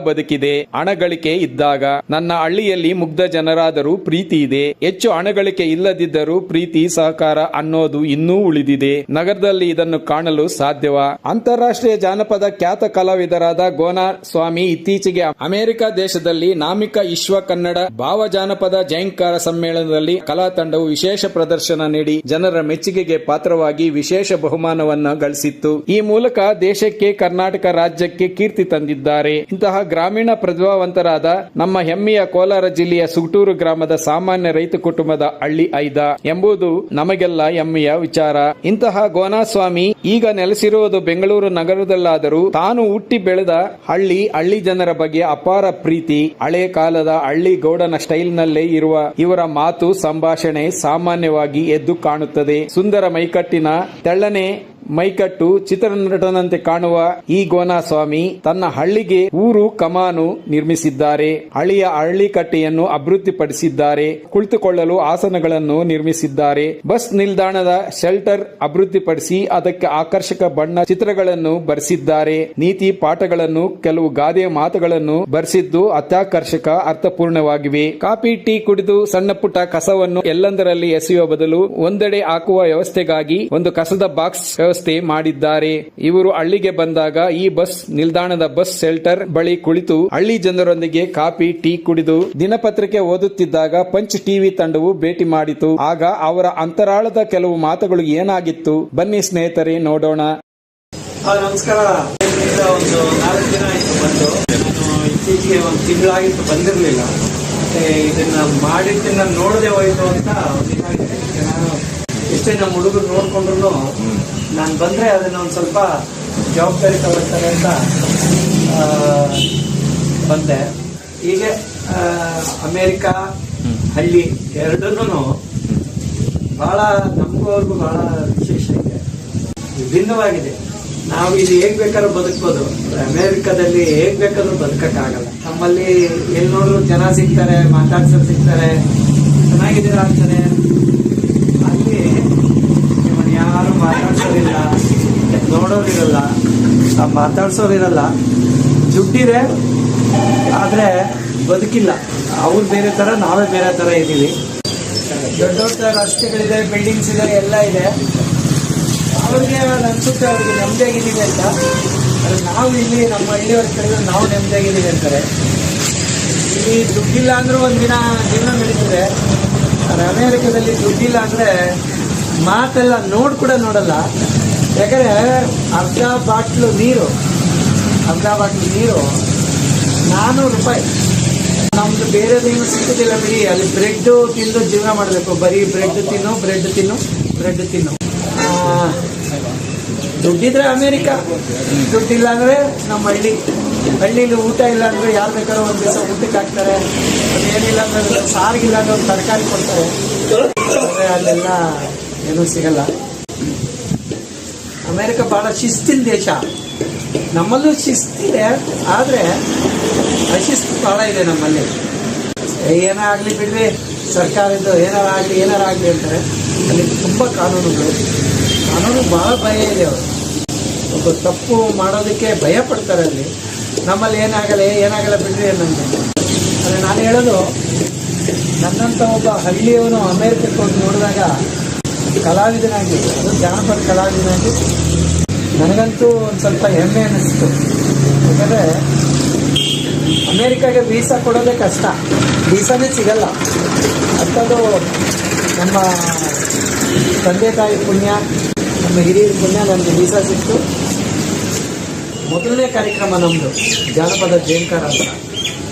ಬದುಕಿದೆ. ಹಣಗಳಿಕೆ ಇದ್ದಾಗ ನನ್ನ ಹಳ್ಳಿಯಲ್ಲಿ ಮುಗ್ಧ ಜನರಾದರೂ ಪ್ರೀತಿ ಇದೆ. ಹೆಚ್ಚು ಹಣಗಳಿಕೆ ಇಲ್ಲದಿದ್ದರೂ ಪ್ರೀತಿ ಸಹಕಾರ ಅನ್ನೋದು ಇನ್ನೂ ಉಳಿದಿದೆ. ನಗರದಲ್ಲಿ ಇದನ್ನು ಕಾಣಲು ಸಾಧ್ಯವ? ಅಂತಾರಾಷ್ಟ್ರೀಯ ಜಾನಪದ ಖ್ಯಾತ ಕಲಾವಿದರಾದ ಗೋನಾ ಸ್ವಾಮಿ ಇತ್ತೀಚೆಗೆ ಅಮೆರಿಕ ದೇಶದಲ್ಲಿ ನಾಮಿಕ ವಿಶ್ವ ಕನ್ನಡ ಭಾವ ಜಾನಪದ ಜೈಂಕಾರ ಸಮ್ಮೇಳನದಲ್ಲಿ ಕಲಾ ತಂಡವು ವಿಶೇಷ ಪ್ರದರ್ಶನ ನೀಡಿ ಜನರ ಮೆಚ್ಚುಗೆಗೆ ಪಾತ್ರವಾಗಿ ವಿಶೇಷ ಬಹುಮಾನವನ್ನು ಗಳಿಸಿತ್ತು. ಈ ಮೂಲಕ ದೇಶಕ್ಕೆ, ಕರ್ನಾಟಕ ರಾಜ್ಯಕ್ಕೆ ಕೀರ್ತಿ ತಂದಿದ್ದಾರೆ. ಇಂತಹ ಗ್ರಾಮೀಣ ಪ್ರತಿಭಾವಂತರಾದ ನಮ್ಮ ಹೆಮ್ಮೆಯ ಕೋಲಾರ ಜಿಲ್ಲೆಯ ಸುಗಟೂರು ಗ್ರಾಮದ ಸಾಮಾನ್ಯ ರೈತ ಕುಟುಂಬದ ಹಳ್ಳಿ ಐದ ಎಂಬುದು ನಮಗೆಲ್ಲ ಹೆಮ್ಮೆಯ ವಿಚಾರ. ಇಂತಹ ಗೋನಾಸ್ವಾಮಿ ಈಗ ನೆಲೆಸಿರುವುದು ಬೆಂಗಳೂರು ನಗರದಲ್ಲಾದರೂ ತಾನು ಹುಟ್ಟಿ ಬೆಳೆದ ಹಳ್ಳಿ ಜನರ ಬಗ್ಗೆ ಅಪಾರ ಪ್ರೀತಿ. ಹಳೆ ಕಾಲದ ಹಳ್ಳಿ ಗೌಡನ ಸ್ಟೈಲ್ ನಲ್ಲೇ ಇರುವ ಇವರ ಮಾತು, ಸಂಭಾಷಣೆ ಸಾಮಾನ್ಯವಾಗಿ ಎದ್ದು ಕಾಣುತ್ತದೆ. ಸುಂದರ ಮೈಕಟ್ಟಿನ ತೆಳ್ಳನೆ ಮೈಕಟ್ಟು ಚಿತ್ರನಟನಂತೆ ಕಾಣುವ ಈ ಗೋನಾಸ್ವಾಮಿ ತನ್ನ ಹಳ್ಳಿಗೆ ಊರು ಕಮಾನು ನಿರ್ಮಿಸಿದ್ದಾರೆ. ಹಳ್ಳಿ ಕಟ್ಟೆಯನ್ನು ಅಭಿವೃದ್ಧಿಪಡಿಸಿದ್ದಾರೆ. ಕುಳಿತುಕೊಳ್ಳಲು ಆಸನಗಳನ್ನು ನಿರ್ಮಿಸಿದ್ದಾರೆ. ಬಸ್ ನಿಲ್ದಾಣದ ಶೆಲ್ಟರ್ ಅಭಿವೃದ್ಧಿಪಡಿಸಿ ಅದಕ್ಕೆ ಆಕರ್ಷಕ ಬಣ್ಣ ಚಿತ್ರಗಳನ್ನು ಬರೆಸಿದ್ದಾರೆ. ನೀತಿ ಪಾಠಗಳನ್ನು, ಕೆಲವು ಗಾದೆಯ ಮಾತುಗಳನ್ನು ಬರೆಸಿದ್ದು ಅತ್ಯಾಕರ್ಷಕ, ಅರ್ಥಪೂರ್ಣವಾಗಿವೆ. ಕಾಫಿ, ಟೀ ಕುಡಿದು ಸಣ್ಣ ಪುಟ್ಟ ಕಸವನ್ನು ಎಲ್ಲೆಂದರಲ್ಲಿ ಎಸೆಯುವ ಬದಲು ಒಂದೆಡೆ ಹಾಕುವ ವ್ಯವಸ್ಥೆಗಾಗಿ ಒಂದು ಕಸದ ಬಾಕ್ಸ್ ವ್ಯವಸ್ಥೆ ಮಾಡಿದ್ದಾರೆ. ಇವರು ಹಳ್ಳಿಗೆ ಬಂದಾಗ ಈ ಬಸ್ ನಿಲ್ದಾಣದ ಬಸ್ ಶೆಲ್ಟರ್ ಬಳಿ ಕುಳಿತು ಹಳ್ಳಿ ಜನರೊಂದಿಗೆ ಕಾಫಿ, ಟೀ ಕುಡಿದು ದಿನಪತ್ರಿಕೆ ಓದುತ್ತಿದ್ದಾಗ ಪಂಚ್ ಟಿವಿ ತಂಡವು ಭೇಟಿ ಮಾಡಿತು. ಆಗ ಅವರ ಅಂತರಾಳದ ಕೆಲವು ಮಾತುಗಳು ಏನಾಗಿತ್ತು ಬನ್ನಿ ಸ್ನೇಹಿತರೆ ನೋಡೋಣ. ನಮಸ್ಕಾರ. ಒಂದು 4 ದಿನ ಆಯ್ತು ಬಂದು. ನಾನು ಇತ್ತೀಚೆಗೆ ಒಂದು ತಿಂಗಳಾಗಿತ್ತು ಬಂದಿರಲಿಲ್ಲ. ಮತ್ತೆ ಇದನ್ನ ಮಾಡಿದ್ದನ್ನ ನೋಡದೆ ಹೋಯ್ತು ಅಂತ ನಾನು ಎಷ್ಟೇ ನಮ್ಮ ಹುಡುಗರು ನೋಡ್ಕೊಂಡ್ರು ನಾನು ಬಂದ್ರೆ ಅದನ್ನ ಒಂದ್ ಸ್ವಲ್ಪ ಜವಾಬ್ದಾರಿ ತಗೊಳ್ತಾರೆ ಅಂತ ಬಂದೆ. ಹೀಗೆ ಅಮೇರಿಕಾ ಹಳ್ಳಿ ಎರಡನ್ನೂ ಬಹಳ ನಮಗೂ ಬಹಳ ವಿಶೇಷ ಇದೆ, ವಿಭಿನ್ನವಾಗಿದೆ. ನಾವು ಇದು ಹೇಗ್ ಬೇಕಾದ್ರೂ ಬದುಕ್ಬೋದು. ಅಮೇರಿಕಾದಲ್ಲಿ ಹೇಗ್ ಬೇಕಾದ್ರೂ ಬದುಕಕ್ಕಾಗಲ್ಲ. ನಮ್ಮಲ್ಲಿ ಎಲ್ಲಿ ನೋಡ್ರು ಜನ ಸಿಗ್ತಾರೆ, ಮಾತಾಡ್ಸೋರು ಸಿಗ್ತಾರೆ, ಚೆನ್ನಾಗಿದ್ದೀರಾ ಅಂತಾನೆ. ಅಲ್ಲಿ ನಿಮ್ಮನ್ನ ಯಾರು ಮಾತಾಡ್ಸೋರಿಲ್ಲ, ನೋಡೋರಿರಲ್ಲ, ಮಾತಾಡ್ಸೋರಿರಲ್ಲ. ದುಡ್ಡಿದೆ ಆದ್ರೆ ಬದುಕಿಲ್ಲ. ಅವ್ರು ಬೇರೆ ತರ, ನಾವೇ ಬೇರೆ ತರ ಇದ್ದೀವಿ. ದೊಡ್ಡ ದೊಡ್ಡ ರಸ್ತೆಗಳಿದೆ, ಬಿಲ್ಡಿಂಗ್ಸ್ ಇದೆ, ಎಲ್ಲ ಇದೆ. ಅವ್ರಿಗೆ ಅನ್ಸುತ್ತೆ ಅವ್ರಿಗೆ ನೆಮ್ಮದಿಯಾಗಿದ್ದೀವಿ ಅಂತ. ಆದರೆ ನಾವು ಇಲ್ಲಿ ನಮ್ಮ ಹಳ್ಳಿಯವ್ರ ಕಡೆ ನಾವು ನೆಮ್ಮದಿಯಾಗಿದ್ದೀವಿ ಅಂತಾರೆ. ಇಲ್ಲಿ ದುಡ್ಡಿಲ್ಲ ಅಂದ್ರೂ ಒಂದಿನ ಜೀವನ ನಡೀತದೆ. ಆದರೆ ಅಮೇರಿಕಾದಲ್ಲಿ ದುಡ್ಡಿಲ್ಲ ಅಂದ್ರೆ ಮಾತೆಲ್ಲ ಕೂಡ ನೋಡಲ್ಲ. ಯಾಕಂದ್ರೆ ಅರ್ಧ ಬಾಟ್ಲು ನೀರು $400. ನಮ್ದು ಬೇರೆದೇನು ಸಿಕ್ಕುದಿಲ್ಲ ಬಿಡಿ. ಅಲ್ಲಿ ಬ್ರೆಡ್ ತಿಂದು ಜೀವನ ಮಾಡಬೇಕು. ಬರೀ ಬ್ರೆಡ್ ತಿನ್ನು. ದುಡ್ಡಿದ್ರೆ ಅಮೇರಿಕಾ, ದುಡ್ಡಿಲ್ಲ ಅಂದ್ರೆ ನಮ್ಮ ಹಳ್ಳಿಲಿ ಊಟ ಇಲ್ಲ ಅಂದ್ರೆ ಯಾರು ಬೇಕಾದ್ರೂ ಒಂದ್ ದಿವಸ ಊಟಕ್ಕೆ ಹಾಕ್ತಾರೆ. ಏನಿಲ್ಲ ಅಂದ್ರೆ ಸಾರಿಗಿಲ್ಲ ಅಂದ್ರೆ ಒಂದು ತರಕಾರಿ ಕೊಡ್ತಾರೆ. ಅಲ್ಲೆಲ್ಲ ಏನೂ ಸಿಗಲ್ಲ. ಅಮೇರಿಕಾ ಬಹಳ ಶಿಸ್ತಿನ ದೇಶ. ನಮ್ಮಲ್ಲೂ ಶಿಸ್ತಿದೆ, ಆದ್ರೆ ಅಶಿಸ್ತು ಬಹಳ ಇದೆ ನಮ್ಮಲ್ಲಿ. ಏನೇ ಆಗ್ಲಿ ಬಿಡ್ರಿ, ಸರ್ಕಾರದ್ದು ಏನಾರ ಆಗ್ಲಿ ಅಂತಾರೆ. ಅಲ್ಲಿ ತುಂಬಾ ಕಾನೂನು ಬಹಳ ಭಯ ಇದೆ. ಅವರು ಒಬ್ಬ ತಪ್ಪು ಮಾಡೋದಕ್ಕೆ ಭಯ ಪಡ್ತಾರೆ. ಅಲ್ಲಿ ನಮ್ಮಲ್ಲಿ ಏನಾಗಲ್ಲ ಬಿಡ್ರಿ ಅನ್ನಂಗೆ. ಆದರೆ ನಾನು ಹೇಳೋದು, ನನ್ನಂತ ಒಬ್ಬ ಹಳ್ಳಿಯವನು ಅಮೇರಿಕಕ್ಕೆ ಹೋಗಿ ನೋಡಿದಾಗ ಕಲಾವಿದನಾಗಿ, ಅದು ಜಾನಪದ ಕಲಾವಿದನಾಗಿ ನನಗಂತೂ ಒಂದು ಸ್ವಲ್ಪ ಹೆಮ್ಮೆ ಅನ್ನಿಸ್ತು. ಯಾಕಂದರೆ ಅಮೇರಿಕಾಗೆ ವೀಸಾ ಕೊಡೋದೇ ಕಷ್ಟ, ವೀಸಾನೇ ಸಿಗಲ್ಲ. ಅಂಥದ್ದು ನಮ್ಮ ತಂದೆ ತಾಯಿ ಪುಣ್ಯ, ನಮ್ಮ ಹಿರಿಯರ ಪುಣ್ಯ ನನಗೆ ವೀಸಾ ಸಿಕ್ತು. ಮೊದಲನೇ ಕಾರ್ಯಕ್ರಮ ನಮ್ಮದು ಜಾನಪದ ಜೇಂಕಾರ ಅಂತ.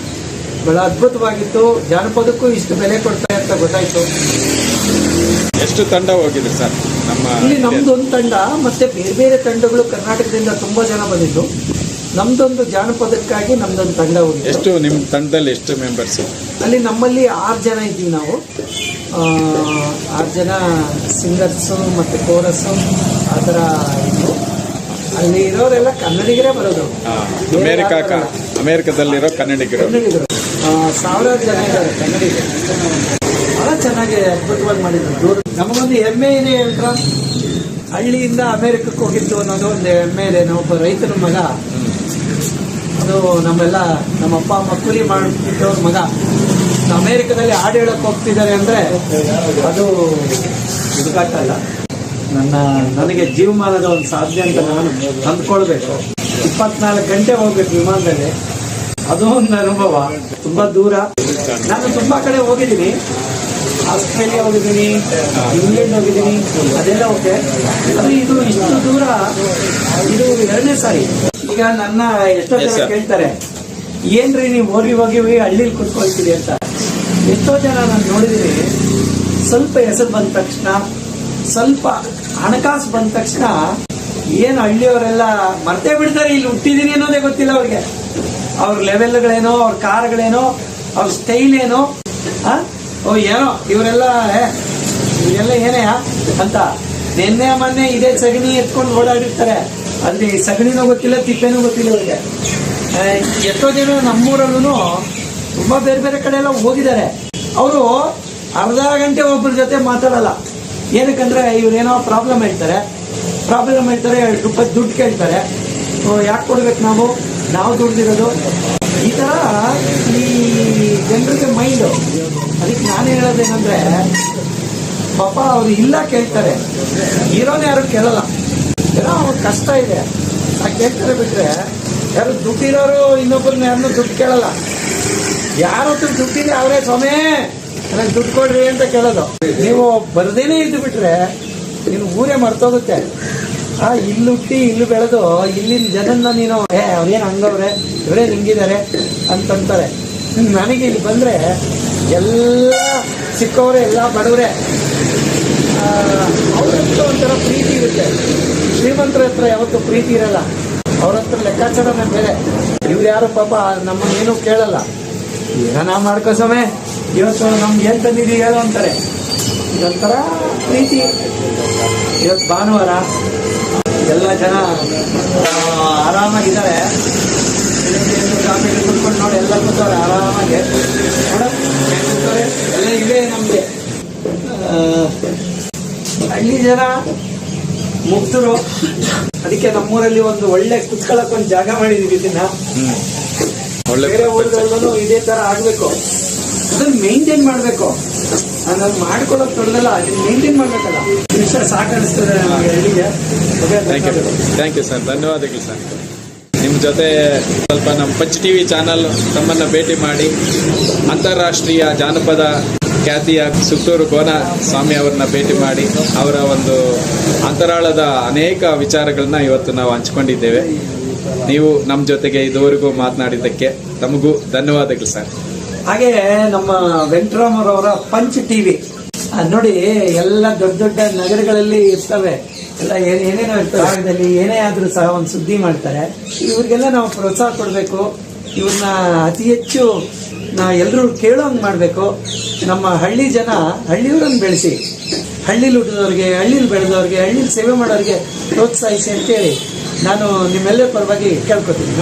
ಬಹಳ ಅದ್ಭುತವಾಗಿತ್ತು. ಜಾನಪದಕ್ಕೂ ಇಷ್ಟು ಬೆಲೆ ಕೊಡ್ತಾರೆ ಅಂತ ಗೊತ್ತಾಯ್ತು. ಎಷ್ಟು ತಂಡ ಹೋಗಿದ್ರು ಸರ್? ಇಲ್ಲಿ ನಮ್ದೊಂದು ತಂಡ, ಮತ್ತೆ ಬೇರೆ ತಂಡಗಳು ಕರ್ನಾಟಕದಿಂದ ತುಂಬಾ ಜನ ಬಂದಿದ್ದು. ನಮ್ದೊಂದು ಜಾನಪದಕ್ಕಾಗಿ ನಮ್ದೊಂದು ತಂಡ ಹೋಗಿತ್ತು. ಎಷ್ಟು ನಿಮ್ಮ ತಂಡದಲ್ಲಿ ಎಷ್ಟು ಮೆಂಬರ್ಸ್? ಅಲ್ಲಿ ನಮ್ಮಲ್ಲಿ 6 ಜನ ಇದ್ದೀವಿ ನಾವು. 6 ಜನ ಸಿಂಗರ್ಸು ಮತ್ತು ಕೋರಸ್ಸು ಆ ಥರ ಇತ್ತು. ಅಲ್ಲಿ ಇರೋರೆಲ್ಲ ಕನ್ನಡಿಗರೇ ಬರೋದು. ಅಮೇರಿಕಾದಲ್ಲಿರೋ ಕನ್ನಡಿಗರು 1000 ಜನ ಇದ್ದಾರೆ ಕನ್ನಡಿಗರು. ಬಹಳ ಚೆನ್ನಾಗಿ ಅದ್ಭುತವಾಗಿ ಮಾಡಿದ್ರು. ನಮಗೊಂದು ಹೆಮ್ಮೆ ಇದೆ ಹೇಳ್ರ, ಹಳ್ಳಿಯಿಂದ ಅಮೇರಿಕಕ್ಕೆ ಹೋಗಿತ್ತು ಅನ್ನೋದು ಒಂದು ಹೆಮ್ಮೆ ಇದೆ. ನಾವೊಬ್ಬ ರೈತನ ಮಗ ಅದು ನಮ್ಮ ಅಪ್ಪ ಅಮ್ಮ ಕೂಲಿ ಮಾಡಿಬಿಟ್ಟವ್ರ ಮಗ ಅಮೇರಿಕದಲ್ಲಿ ಹಾಡು ಹೇಳಕ್ ಹೋಗ್ತಿದ್ದಾರೆ ಅಂದ್ರೆ ಅದು ಹುಡುಗಾಟಲ್ಲ. ನನಗೆ ಜೀವಮಾನದ ಒಂದು ಸಾಧ್ಯ ಅಂತ ನಾನು ಅಂದ್ಕೊಳ್ಬೇಕು. 24 ಗಂಟೆ ಹೋಗ್ಬೇಕು ವಿಮಾನದಲ್ಲಿ, ಅದು ಒಂದು ಅನುಭವ. ತುಂಬಾ ದೂರ. ನಾನು ತುಂಬಾ ಕಡೆ ಹೋಗಿದ್ದೀನಿ. ಆಸ್ಟ್ರೇಲಿಯಾ ಹೋಗಿದ್ದೀನಿ, ಇಂಗ್ಲೆಂಡ್ ಹೋಗಿದ್ದೀನಿ, ಅದೆಲ್ಲ ಓಕೆ. ಅದು ಇದು ಇಷ್ಟು ದೂರ, ಇದು 2ನೇ ಸಾರಿ. ಈಗ ನನ್ನ ಎಷ್ಟೋ ಜನ ಕೇಳ್ತಾರೆ, ಏನ್ರಿ ನೀವು ಹೋಗಿ ಹಳ್ಳಿಲಿ ಕುತ್ಕೊಳ್ತೀರಿ ಅಂತ. ಎಷ್ಟೋ ಜನ ನಾನು ನೋಡಿದೀನಿ, ಸ್ವಲ್ಪ ಹೆಸರು ಬಂದ ತಕ್ಷಣ, ಸ್ವಲ್ಪ ಹಣಕಾಸು ಬಂದ ತಕ್ಷಣ ಏನು ಹಳ್ಳಿಯವರೆಲ್ಲ ಮರ್ತೇ ಬಿಡ್ತಾರೆ, ಇಲ್ಲಿ ಹುಟ್ಟಿದೀನಿ ಅನ್ನೋದೇ ಗೊತ್ತಿಲ್ಲ ಅವ್ರಿಗೆ. ಅವ್ರ ಲೆವೆಲ್ಗಳೇನೋ, ಅವ್ರ ಕಾರ್ಗಳೇನೋ, ಅವ್ರ ಸ್ಟೈಲ್ ಏನೋ, ಏನೋ ಇವರೆಲ್ಲ ಏನೇ ಅಂತ ನಿನ್ನೆ ಮೊನ್ನೆ ಇದೇ ಸಗಣಿ ಎತ್ಕೊಂಡು ಓಡಾಡಿರ್ತಾರೆ. ಅಲ್ಲಿ ಸಗಣಿನೂ ಗೊತ್ತಿಲ್ಲ, ತಿಪ್ಪೆನೂ ಗೊತ್ತಿಲ್ಲ ಅವ್ರಿಗೆ. ಎಷ್ಟೋ ಜನ ನಮ್ಮೂರಲ್ಲೂ ತುಂಬಾ ಬೇರೆ ಬೇರೆ ಕಡೆ ಎಲ್ಲ ಹೋಗಿದ್ದಾರೆ. ಅವರು ಅರ್ಧ ಗಂಟೆ ಒಬ್ಬರ ಜೊತೆ ಮಾತಾಡಲ್ಲ. ಏನಕ್ಕಂದ್ರೆ ಇವ್ರೇನೋ ಪ್ರಾಬ್ಲಮ್ ಹೇಳ್ತಾರೆ, 2 ರೂಪಾಯಿ ದುಡ್ಡು ಕೇಳ್ತಾರೆ. ಯಾಕೆ ಕೊಡ್ಬೇಕು, ನಾವು ದುಡ್ದಿರೋದು. ಈ ತರ ಈ ಜನರಿಗೆ ಮೈಂಡು. ಅದಕ್ಕೆ ನಾನು ಹೇಳೋದೇನಂದ್ರೆ, ಪಾಪ ಅವ್ರು ಇಲ್ಲ ಕೇಳ್ತಾರೆ, ಇರೋನೇ ಯಾರು ಕೇಳಲ್ಲ. ಏನೋ ಅವ್ರ ಕಷ್ಟ ಇದೆ ಕೇಳ್ತಾರೆ, ಬಿಟ್ರೆ ಯಾರು ದುಡ್ಡಿರೋರು ಇನ್ನೊಬ್ಬರನ್ನ ಯಾರನ್ನೂ ದುಡ್ಡು ಕೇಳಲ್ಲ. ಯಾರ ಹತ್ರ ದುಡ್ಡಿದೆ ಅವರೇ ಸ್ವಾಮಿ ನನಗೆ ದುಡ್ಡು ಕೊಡ್ರಿ ಅಂತ ಕೇಳೋದು. ನೀವು ಬರ್ದೇನೆ ಇದ್ದು ಬಿಟ್ರೆ ನೀನು ಊರೇ ಮರ್ತೋಗುತ್ತೆ. ಇಲ್ಲಿ ಹುಟ್ಟಿ ಇಲ್ಲಿ ಬೆಳೆದು ಇಲ್ಲಿನ ಜನನ್ನ ನೀನು ಅವ್ರೇನು ಹಂಗವ್ರೆ, ಇವರೇ ಹಿಂಗಿದ್ದಾರೆ ಅಂತಂತಾರೆ. ನನಗೆ ಇಲ್ಲಿ ಬಂದ್ರೆ ಎಲ್ಲ ಸಿಕ್ಕವ್ರೆ, ಎಲ್ಲ ಬಡವ್ರೆ. ಅವ್ರ ಹತ್ರ ಒಂಥರ ಪ್ರೀತಿ ಇರುತ್ತೆ. ಶ್ರೀಮಂತರ ಹತ್ರ ಯಾವತ್ತೂ ಪ್ರೀತಿ ಇರಲ್ಲ. ಅವ್ರ ಹತ್ರ ಲೆಕ್ಕಾಚಾರನೇ ಬೇರೆ. ಇವ್ರು ಯಾರು ಪಾಪ ನಮ್ಮನ್ನೇನು ಕೇಳಲ್ಲ. ಏನೋ ಮಾಡ್ಕೋ ಸಮಯ, ಇವತ್ತು ನಮ್ಗೆ ಏನ್ ತಂದಿದ್ದೀವಿ ಹೇಳೋ ಅಂತಾರೆ. ಇದೊಂಥರ ಪ್ರೀತಿ. ಇವತ್ತು ಭಾನುವಾರ, ಎಲ್ಲ ಜನ ಆರಾಮಾಗಿದ್ದಾರೆ. ಕಾಫಿ ಕುತ್ಕೊಂಡು ನೋಡಿ, ಎಲ್ಲ ಕೂತವ್ರೆ ಆರಾಮಾಗಿ. ಕೂತವ್ರೆ ಎಲ್ಲ ಇವೆ ನಮ್ಗೆ. ಹಳ್ಳಿ ಜನ ಮುಗ್ಧರು. ಅದಕ್ಕೆ ನಮ್ಮೂರಲ್ಲಿ ಒಂದು ಒಳ್ಳೆ ಕುತ್ಕೊಳ್ಳಕ್ ಒಂದು ಜಾಗ ಮಾಡಿದೀವಿ. ಇದನ್ನ ಬೇರೆ ಊರುಗಳಲ್ಲೂ ಇದೇ ತರ ಆಗ್ಬೇಕು. ಅದನ್ನ ಮೇಂಟೈನ್ ಮಾಡ್ಬೇಕು. ನಾನು ಮಾಡ್ಕೊಳಕ್ ತೊಡಗಲ್ಲ, ಅದನ್ನ ಮೇಂಟೈನ್ ಮಾಡ್ಬೇಕಲ್ಲ. ವಿಷಯ ಸಾಕನಿಸ್ತದೆ ನಮಗೆ ಹಳ್ಳಿಗೆ. ಥ್ಯಾಂಕ್ ಯು ಸರ್, ಧನ್ಯವಾದಗಳು ಸರ್. ನಿಮ್ಮ ಜೊತೆ ಸ್ವಲ್ಪ ನಮ್ಮ ಪಂಚ್ ಟಿವಿ ಚಾನಲ್ ತಮ್ಮನ್ನ ಭೇಟಿ ಮಾಡಿ ಅಂತಾರಾಷ್ಟ್ರೀಯ ಜಾನಪದ ಖ್ಯಾತಿಯ ಸುತ್ತೂರು ಗೋನ ಸ್ವಾಮಿ ಅವರನ್ನ ಭೇಟಿ ಮಾಡಿ ಅವರ ಒಂದು ಅಂತರಾಳದ ಅನೇಕ ವಿಚಾರಗಳನ್ನ ಇವತ್ತು ನಾವು ಹಂಚ್ಕೊಂಡಿದ್ದೇವೆ. ನೀವು ನಮ್ಮ ಜೊತೆಗೆ ಇದುವರೆಗೂ ಮಾತನಾಡಿದ್ದಕ್ಕೆ ತಮಗೂ ಧನ್ಯವಾದಗಳು ಸರ್. ಹಾಗೆ ನಮ್ಮ ವೆಂಕಟರಾಮರವರ ಪಂಚ್ ಟಿವಿ ನೋಡಿ, ಎಲ್ಲ ದೊಡ್ಡ ದೊಡ್ಡ ನಗರಗಳಲ್ಲಿ ಇರ್ತವೆ. ಎಲ್ಲ ಏನೇನೋ ಇರ್ತವೆ. ಏನೇ ಆದ್ರೂ ಸಹ ಒಂದು ಸುದ್ದಿ ಮಾಡ್ತಾರೆ. ಇವ್ರಿಗೆಲ್ಲ ನಾವು ಪ್ರೋತ್ಸಾಹ ಕೊಡಬೇಕು. ಇವ್ರನ್ನ ಅತಿ ಹೆಚ್ಚು ಎಲ್ಲರೂ ಕೇಳೋಂಗ್ ಮಾಡಬೇಕು. ನಮ್ಮ ಹಳ್ಳಿ ಜನ ಹಳ್ಳಿಯವರನ್ನು ಬೆಳೆಸಿ, ಹಳ್ಳಿಲಿ ಹುಟ್ಟಿದವ್ರಿಗೆ, ಹಳ್ಳಿಲಿ ಬೆಳೆದವ್ರಿಗೆ, ಹಳ್ಳಿಲಿ ಸೇವೆ ಮಾಡೋರಿಗೆ ಪ್ರೋತ್ಸಾಹಿಸಿ ಅಂತೇಳಿ ನಾನು ನಿಮ್ಮೆಲ್ಲರ ಪರವಾಗಿ ಕೇಳ್ಕೊತೀನಿ.